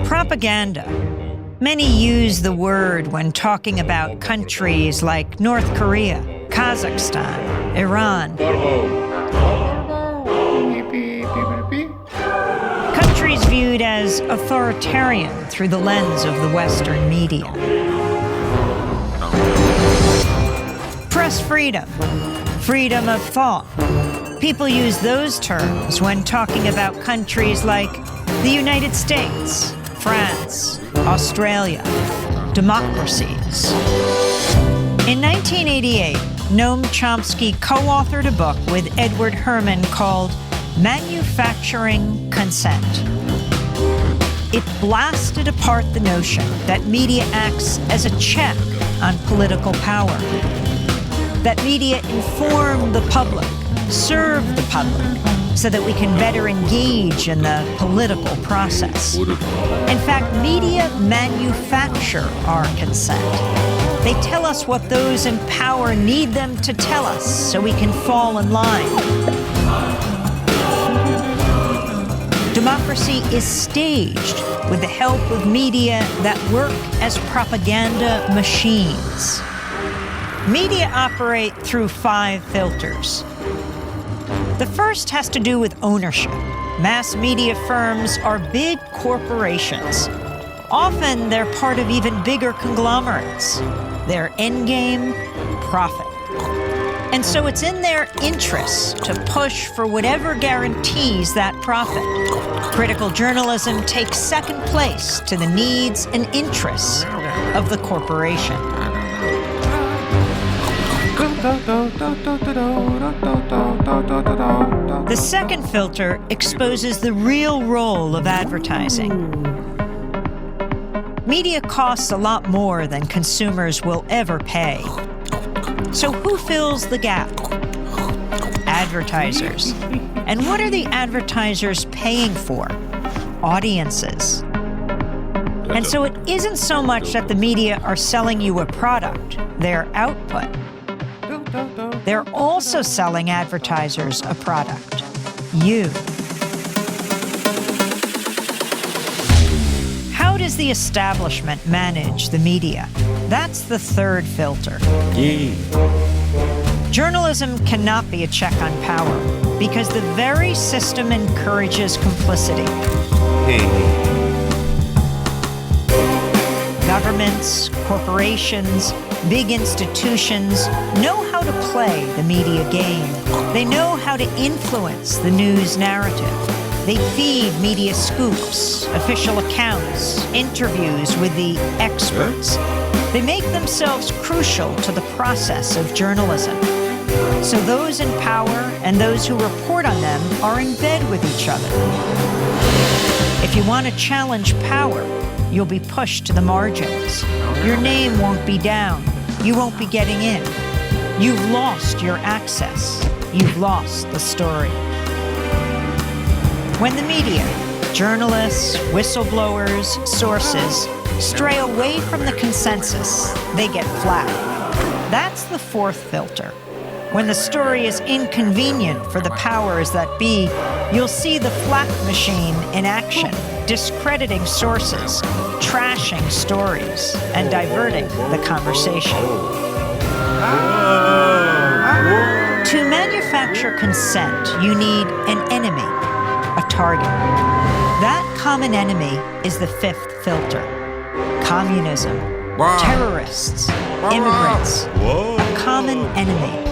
Propaganda. Many use the word when talking about countries like North Korea, Kazakhstan, Iran. Countries viewed as authoritarian through the lens of the Western media. Press freedom, freedom of thought. People use those terms when talking about countries like the United States, France, Australia, democracies. In 1988, Noam Chomsky co-authored a book with Edward Herman called Manufacturing Consent. It blasted apart the notion that media acts as a check on political power, that media inform the public, serve the public, so that we can better engage in the political process. In fact, media manufacture our consent. They tell us what those in power need them to tell us so we can fall in line. Democracy is staged with the help of media that work as propaganda machines. Media operate through 5 filters. The first has to do with ownership. Mass media firms are big corporations. Often they're part of even bigger conglomerates. Their end game, profit. And so it's in their interests to push for whatever guarantees that profit. Critical journalism takes second place to the needs and interests of the corporation. The second filter exposes the real role of advertising. Media costs a lot more than consumers will ever pay. So who fills the gap? Advertisers. And what are the advertisers paying for? Audiences. And so it isn't so much that the media are selling you a product, their output. They're also selling advertisers a product, you. How does the establishment manage the media? That's the third filter. Journalism cannot be a check on power because the very system encourages complicity. Governments, corporations, big institutions know how to play the media game. They know how to influence the news narrative. They feed media scoops, official accounts, interviews with the experts. They make themselves crucial to the process of journalism. So those in power and those who report on them are in bed with each other. If you want to challenge power, you'll be pushed to the margins. Your name won't be down. You won't be getting in. You've lost your access. You've lost the story. When the media, journalists, whistleblowers, sources, stray away from the consensus, they get flat. That's the fourth filter. When the story is inconvenient for the powers that be, you'll see the flak machine in action, discrediting sources, trashing stories, and diverting the conversation. To manufacture consent, you need an enemy, a target. That common enemy is the fifth filter. Communism, terrorists, immigrants, a common enemy.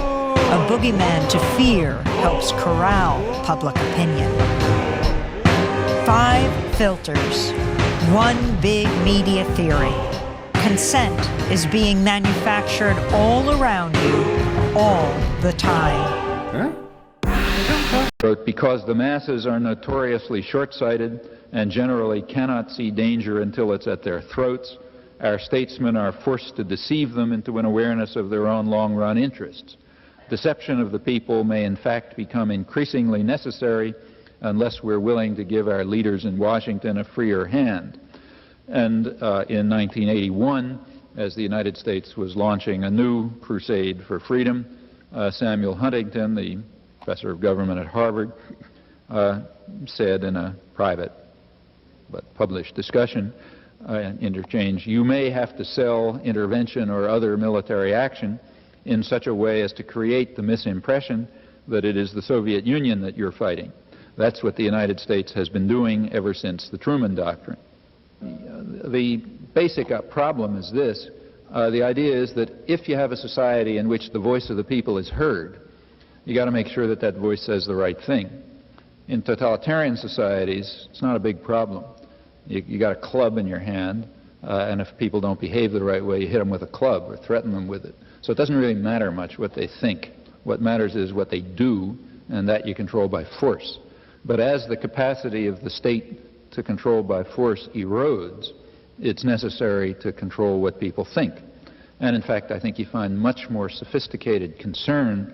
A boogeyman to fear helps corral public opinion. 5 filters, one big media theory. Consent is being manufactured all around you, all the time. Because the masses are notoriously short-sighted and generally cannot see danger until it's at their throats, our statesmen are forced to deceive them into an awareness of their own long-run interests. Deception of the people may in fact become increasingly necessary unless we're willing to give our leaders in Washington a freer hand. And in 1981, as the United States was launching a new crusade for freedom, Samuel Huntington, the professor of government at Harvard, said in a private but published discussion, interchange, you may have to sell intervention or other military action in such a way as to create the misimpression that it is the Soviet Union that you're fighting. That's what the United States has been doing ever since the Truman Doctrine. The basic problem is this. The idea is that if you have a society in which the voice of the people is heard, you got to make sure that that voice says the right thing. In totalitarian societies, it's not a big problem. You got a club in your hand, and if people don't behave the right way, you hit them with a club or threaten them with it. So it doesn't really matter much what they think. What matters is what they do, and that you control by force. But as the capacity of the state to control by force erodes, it's necessary to control what people think. And in fact, I think you find much more sophisticated concern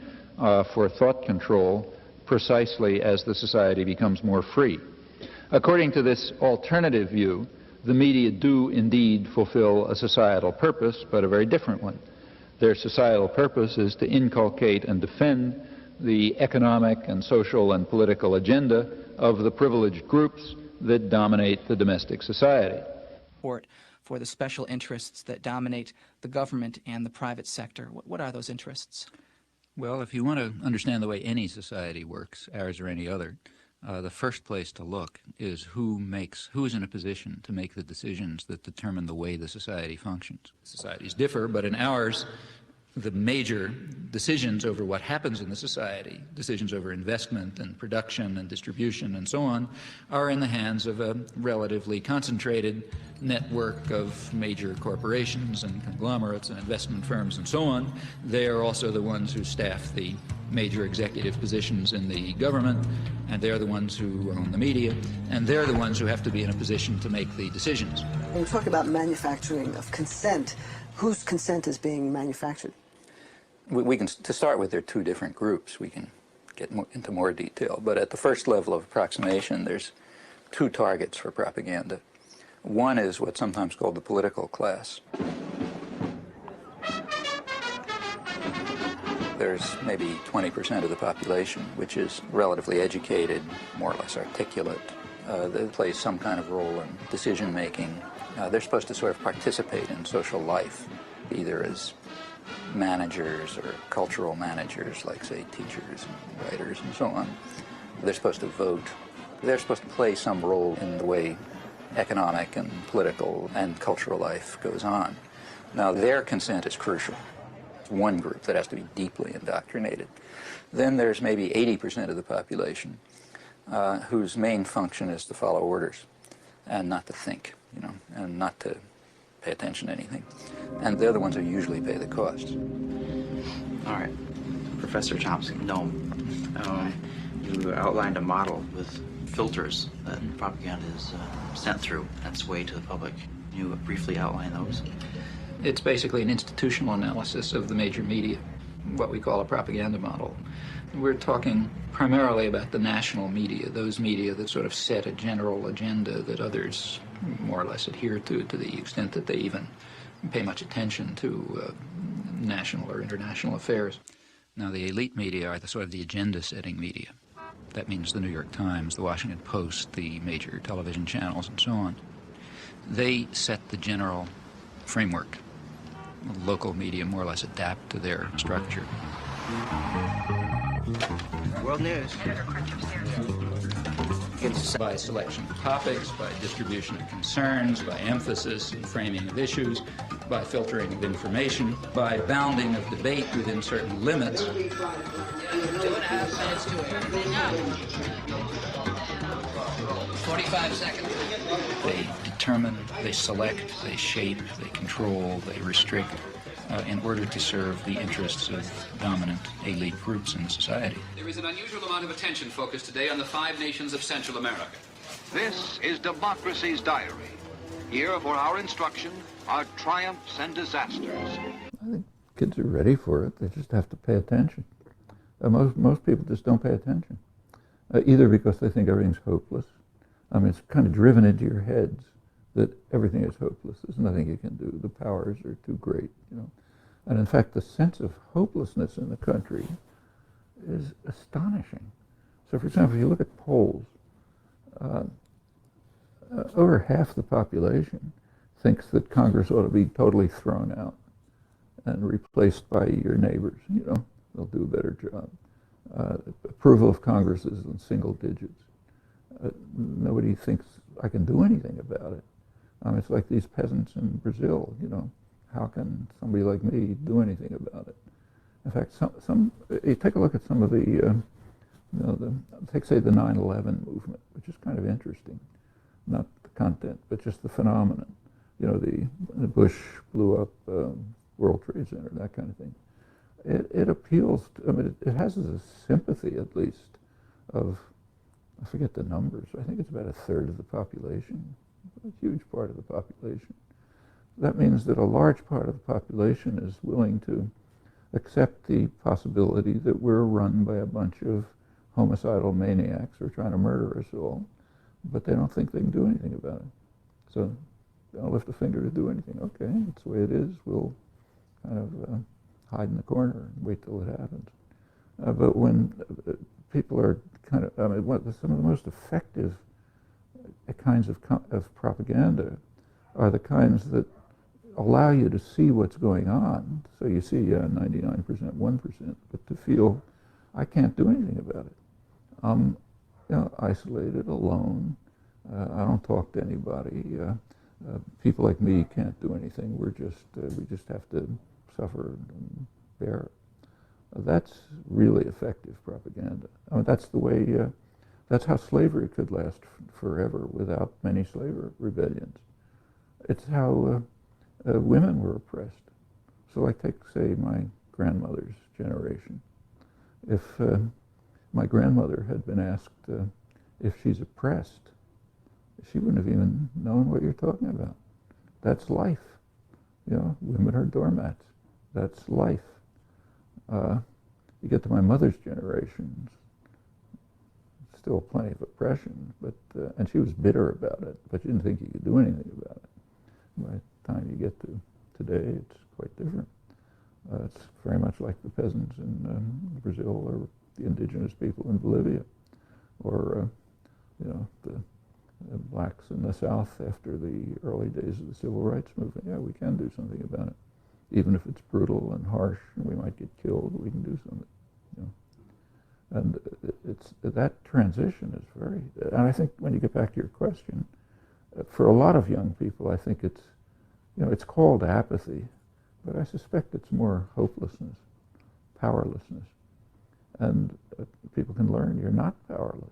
for thought control precisely as the society becomes more free. According to this alternative view, the media do indeed fulfill a societal purpose, but a very different one. Their societal purpose is to inculcate and defend the economic and social and political agenda of the privileged groups that dominate the domestic society. For the special interests that dominate the government and the private sector. What are those interests? Well, if you want to understand the way any society works, ours or any other, the first place to look is who's in a position to make the decisions that determine the way the society functions. Societies differ, but in ours, the major decisions over what happens in the society, decisions over investment and production and distribution and so on, are in the hands of a relatively concentrated network of major corporations and conglomerates and investment firms and so on. They are also the ones who staff the major executive positions in the government, and they're the ones who own the media, and they're the ones who have to be in a position to make the decisions. When we talk about manufacturing of consent, whose consent is being manufactured? We can, to start with, there are two different groups. We can get into more detail, but at the first level of approximation, there's two targets for propaganda. One is what's sometimes called the political class. There's maybe 20% of the population which is relatively educated, more or less articulate. They play some kind of role in decision-making. They're supposed to sort of participate in social life, either as managers or cultural managers, like, say, teachers and writers and so on. They're supposed to vote. They're supposed to play some role in the way economic and political and cultural life goes on. Now, their consent is crucial. It's one group that has to be deeply indoctrinated. Then there's maybe 80% of the population whose main function is to follow orders and not to think, and not to pay attention to anything. And they're the ones who usually pay the costs. All right. Professor Chomsky, you outlined a model with filters that propaganda is sent through. That's way to the public. Can you briefly outline those? It's basically an institutional analysis of the major media, what we call a propaganda model. We're talking primarily about the national media, those media that sort of set a general agenda that others more or less adhere to the extent that they even pay much attention to national or international affairs. Now, the elite media are the sort of the agenda-setting media. That means the New York Times, the Washington Post, the major television channels, and so on. They set the general framework. Local media more or less adapt to their structure. World News. By selection of topics, by distribution of concerns, by emphasis and framing of issues, by filtering of information, by bounding of debate within certain limits. 2.5 minutes to 45 seconds. They determine, they select, they shape, they control, they restrict in order to serve the interests of dominant elite groups in society. There is an unusual amount of attention focused today on the 5 nations of Central America. This is Democracy's Diary. Here for our instruction are triumphs and disasters. I think kids are ready for it. They just have to pay attention. Most people just don't pay attention, either because they think everything's hopeless. I mean, it's kind of driven into your heads that everything is hopeless. There's nothing you can do. The powers are too great, And in fact, the sense of hopelessness in the country is astonishing. So, for example, if you look at polls, over half the population thinks that Congress ought to be totally thrown out and replaced by your neighbors. You know, they'll do a better job. Approval of Congress is in single digits. Nobody thinks I can do anything about it. It's like these peasants in Brazil, you know. How can somebody like me do anything about it? In fact, you take a look at some of the, take say the 9/11 movement, which is kind of interesting. Not the content, but just the phenomenon. You know, the Bush blew up World Trade Center, that kind of thing. It appeals to, I mean, it has a sympathy, at least, of, I forget the numbers, I think it's about a third of the population, a huge part of the population. That means that a large part of the population is willing to accept the possibility that we're run by a bunch of homicidal maniacs who are trying to murder us all, but they don't think they can do anything about it. So they don't lift a finger to do anything. Okay, that's the way it is. We'll kind of hide in the corner and wait till it happens. But when people are kind of, I mean, some of the most effective kinds of propaganda are the kinds that allow you to see what's going on. So you see 99%, 1%, but to feel, I can't do anything about it. I'm isolated, alone. I don't talk to anybody. People like me can't do anything. We just have to suffer and bear it. That's really effective propaganda. I mean, that's the way, that's how slavery could last forever without many slave rebellions. It's how women were oppressed. So like take, say, my grandmother's generation. If my grandmother had been asked if she's oppressed, she wouldn't have even known what you're talking about. That's life. You know, women are doormats. That's life. You get to my mother's generation, still plenty of oppression, but and she was bitter about it, but she didn't think you could do anything about it. By the time you get to today, it's quite different. It's very much like the peasants in Brazil, or the indigenous people in Bolivia, or you know, the blacks in the South after the early days of the civil rights movement. Yeah, we can do something about it. Even if it's brutal and harsh and we might get killed, we can do something. You know? And that transition is very, and I think when you get back to your question, for a lot of young people, I think it's, you know, it's called apathy, but I suspect it's more hopelessness, powerlessness. And people can learn you're not powerless.